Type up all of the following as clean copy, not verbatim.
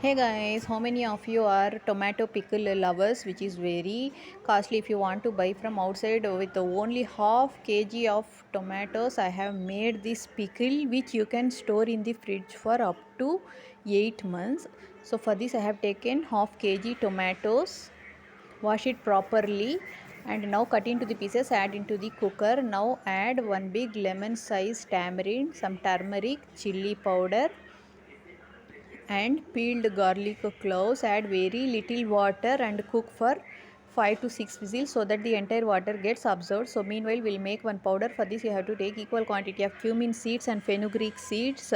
Hey guys, how many of you are tomato pickle lovers, which is very costly if you want to buy from outside? With only half kg of tomatoes, I have made this pickle which you can store in the fridge for up to 8 months. So for this I have taken half kg tomatoes, wash it properly, and now cut into the pieces, add into the cooker. Now add one big lemon size tamarind, some turmeric, chili powder and peeled garlic cloves. Add very little water and cook for 5 to 6 whistles so that the entire water gets absorbed. So meanwhile we'll make one powder. For this you have to take equal quantity of cumin seeds and fenugreek seeds.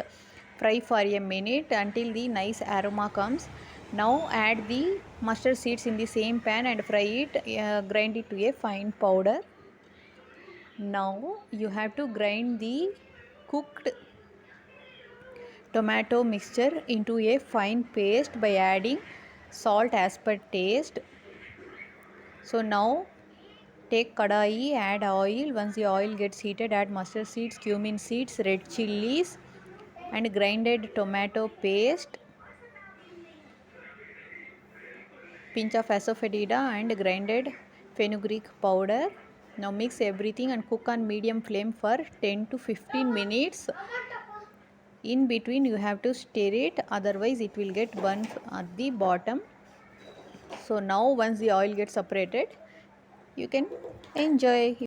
Fry for a minute until the nice aroma comes. Now add the mustard seeds in the same pan and fry it. Grind it to a fine powder. Now you have to grind the cooked tomato mixture into a fine paste by adding salt as per taste. So now take kadai, add oil. Once the oil gets heated, add mustard seeds, cumin seeds, red chilies and grinded tomato paste, pinch of asafoetida and grinded fenugreek powder. Now mix everything and cook on medium flame for 10 to 15 minutes. In between you have to stir it, otherwise it will get burnt at the bottom. So now once the oil gets separated, you can enjoy.